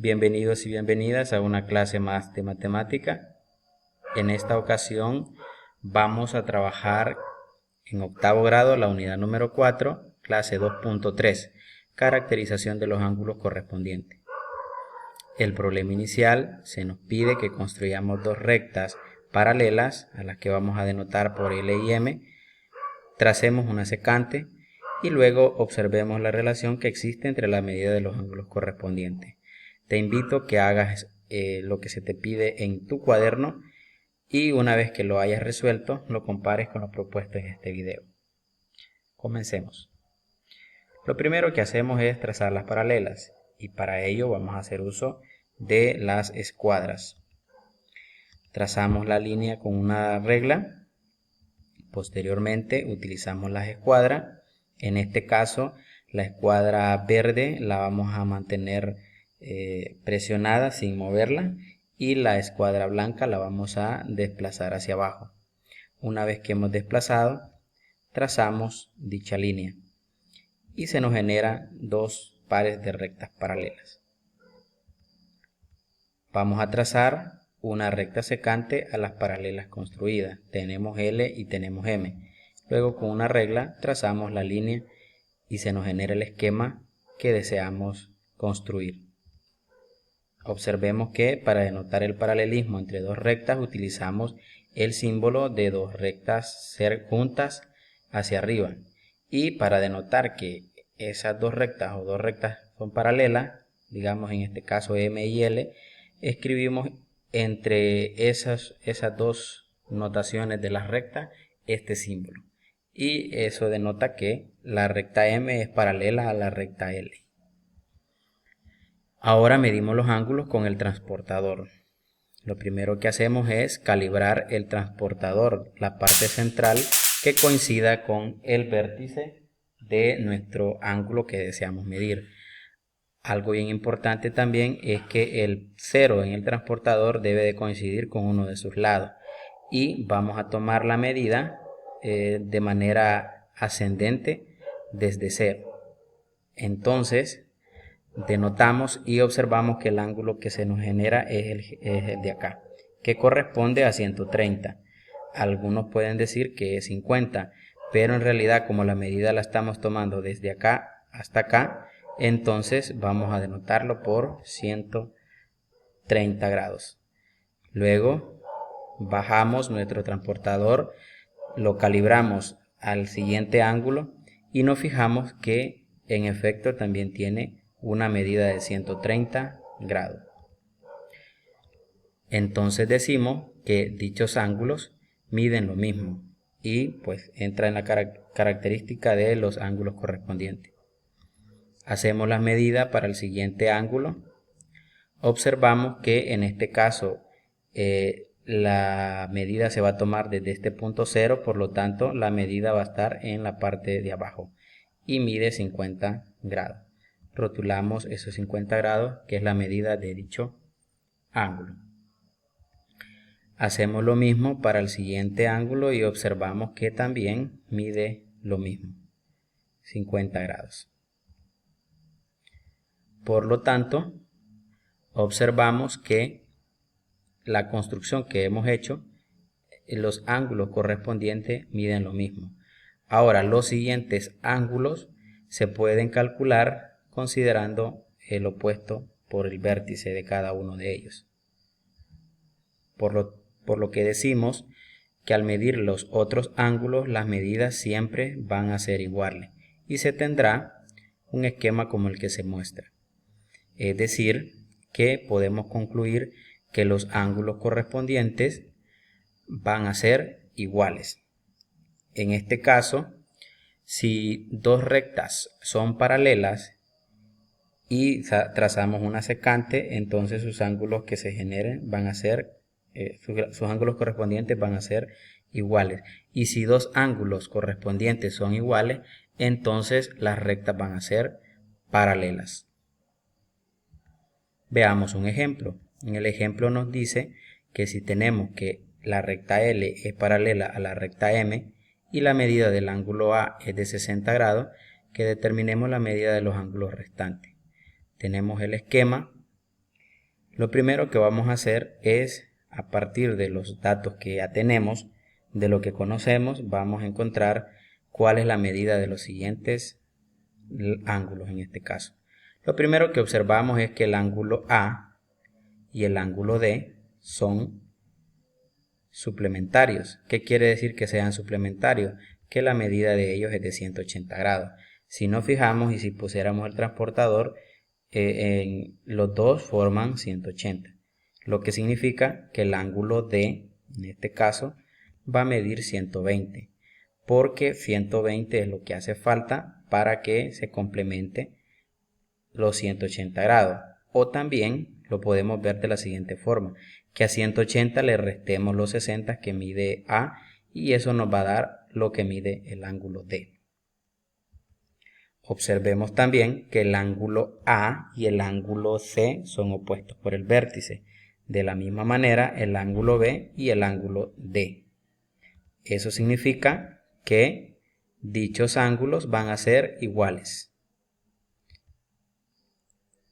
Bienvenidos y bienvenidas a una clase más de matemática. En esta ocasión vamos a trabajar en octavo grado la unidad número 4, clase 2.3, caracterización de los ángulos correspondientes. El problema inicial se nos pide que construyamos dos rectas paralelas a las que vamos a denotar por L y M, tracemos una secante y luego observemos la relación que existe entre la medida de los ángulos correspondientes. Te invito a que hagas lo que se te pide en tu cuaderno y una vez que lo hayas resuelto, lo compares con lo propuesto en este video. Comencemos. Lo primero que hacemos es trazar las paralelas y para ello vamos a hacer uso de las escuadras. Trazamos la línea con una regla. Posteriormente utilizamos las escuadras. En este caso, la escuadra verde la vamos a mantener presionada sin moverla y la escuadra blanca la vamos a desplazar hacia abajo. Una vez que hemos desplazado, trazamos dicha línea y se nos generan dos pares de rectas paralelas. Vamos a trazar una recta secante a las paralelas construidas. Tenemos L y tenemos M. Luego con una regla trazamos la línea y se nos genera el esquema que deseamos construir. Observemos que para denotar el paralelismo entre dos rectas utilizamos el símbolo de dos rectas juntas hacia arriba. Y para denotar que esas dos rectas o dos rectas son paralelas, digamos en este caso M y L, escribimos entre esas dos notaciones de las rectas este símbolo. Y eso denota que la recta M es paralela a la recta L. Ahora medimos los ángulos con el transportador. Lo primero que hacemos es calibrar el transportador, la parte central que coincida con el vértice de nuestro ángulo que deseamos medir. Algo bien importante también es que el 0 en el transportador debe de coincidir con uno de sus lados. Y vamos a tomar la medida de manera ascendente desde 0. Entonces denotamos y observamos que el ángulo que se nos genera es el de acá, que corresponde a 130. Algunos pueden decir que es 50, pero en realidad como la medida la estamos tomando desde acá hasta acá, entonces vamos a denotarlo por 130 grados. Luego bajamos nuestro transportador, lo calibramos al siguiente ángulo y nos fijamos que en efecto también tiene una medida de 130 grados. Entonces decimos que dichos ángulos miden lo mismo y pues entra en la característica de los ángulos correspondientes. Hacemos las medidas para el siguiente ángulo. Observamos que en este caso la medida se va a tomar desde este punto 0, por lo tanto la medida va a estar en la parte de abajo y mide 50 grados. Rotulamos esos 50 grados, que es la medida de dicho ángulo. Hacemos lo mismo para el siguiente ángulo y observamos que también mide lo mismo, 50 grados. Por lo tanto, observamos que la construcción que hemos hecho, los ángulos correspondientes miden lo mismo. Ahora, los siguientes ángulos se pueden calcular considerando el opuesto por el vértice de cada uno de ellos. Por lo que decimos que al medir los otros ángulos, las medidas siempre van a ser iguales y se tendrá un esquema como el que se muestra. Es decir, que podemos concluir que los ángulos correspondientes van a ser iguales. En este caso, si dos rectas son paralelas y trazamos una secante, entonces sus ángulos que se generen van a ser, sus ángulos correspondientes van a ser iguales. Y si dos ángulos correspondientes son iguales, entonces las rectas van a ser paralelas. Veamos un ejemplo. En el ejemplo nos dice que si tenemos que la recta L es paralela a la recta M y la medida del ángulo A es de 60 grados, que determinemos la medida de los ángulos restantes. Tenemos el esquema Lo primero que vamos a hacer es, a partir de los datos que ya tenemos, de lo que conocemos, vamos a encontrar cuál es la medida de los siguientes ángulos en este caso. Lo primero que observamos es que el ángulo A y el ángulo D son suplementarios. ¿Qué quiere decir que sean suplementarios? Que la medida de ellos es de 180 grados. Si nos fijamos y si pusiéramos el transportador, los dos forman 180. Lo que significa que el ángulo D, en este caso, va a medir 120. Porque 120 es lo que hace falta para que se complemente los 180 grados. O también lo podemos ver de la siguiente forma, que a 180 le restemos los 60 que mide A y eso nos va a dar lo que mide el ángulo D. Observemos también que el ángulo A y el ángulo C son opuestos por el vértice. De la misma manera el ángulo B y el ángulo D. Eso significa que dichos ángulos van a ser iguales.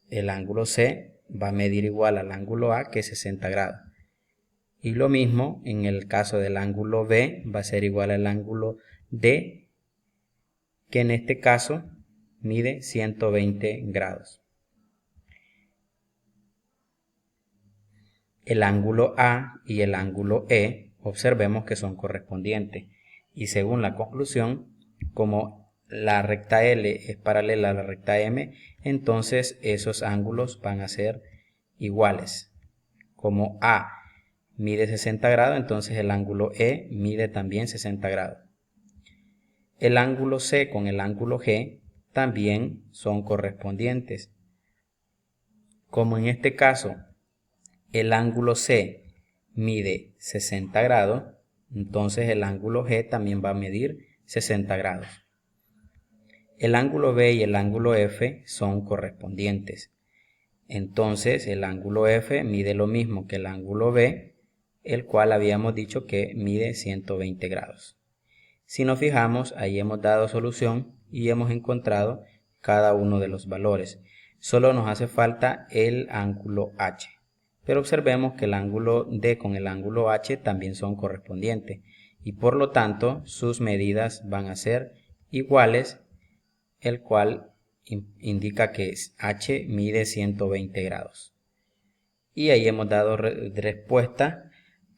El ángulo C va a medir igual al ángulo A, que es 60 grados. Y lo mismo en el caso del ángulo B va a ser igual al ángulo D, que en este caso mide 120 grados. El ángulo A y el ángulo E observemos que son correspondientes. Y según la conclusión, como la recta L es paralela a la recta M, entonces esos ángulos van a ser iguales. Como A mide 60 grados, entonces el ángulo E mide también 60 grados. El ángulo C con el ángulo G también son correspondientes. Como en este caso el ángulo C mide 60 grados, entonces el ángulo G también va a medir 60 grados. El ángulo B y el ángulo F son correspondientes. Entonces el ángulo F mide lo mismo que el ángulo B, el cual habíamos dicho que mide 120 grados. Si nos fijamos, ahí hemos dado solución y hemos encontrado cada uno de los valores. Solo nos hace falta el ángulo H. Pero observemos que el ángulo D con el ángulo H también son correspondientes y por lo tanto sus medidas van a ser iguales, el cual indica que H mide 120 grados. Y ahí hemos dado respuesta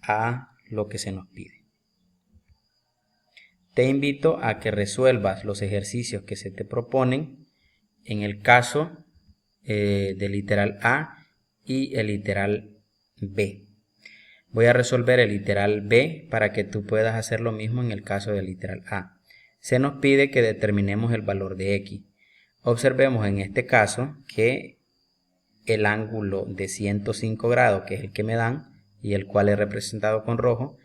a lo que se nos pide. Te invito a que resuelvas los ejercicios que se te proponen en el caso del literal A y el literal B. Voy a resolver el literal B para que tú puedas hacer lo mismo en el caso del literal A. Se nos pide que determinemos el valor de X. Observemos en este caso que el ángulo de 105 grados, que es el que me dan y el cual he representado con rojo,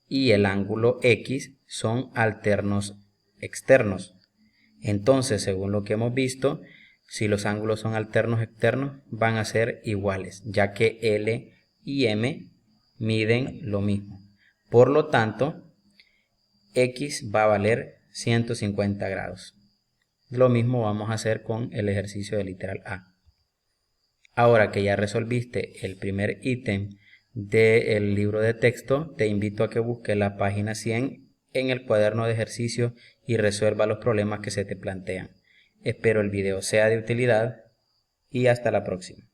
y el ángulo X son alternos externos. Entonces, según lo que hemos visto, si los ángulos son alternos externos, van a ser iguales, ya que L y M miden lo mismo. Por lo tanto, X va a valer 150 grados. Lo mismo vamos a hacer con el ejercicio del literal A. Ahora que ya resolviste el primer ítem del libro de texto, te invito a que busques la página 100 en el cuaderno de ejercicio y resuelva los problemas que se te plantean. Espero el video sea de utilidad y hasta la próxima.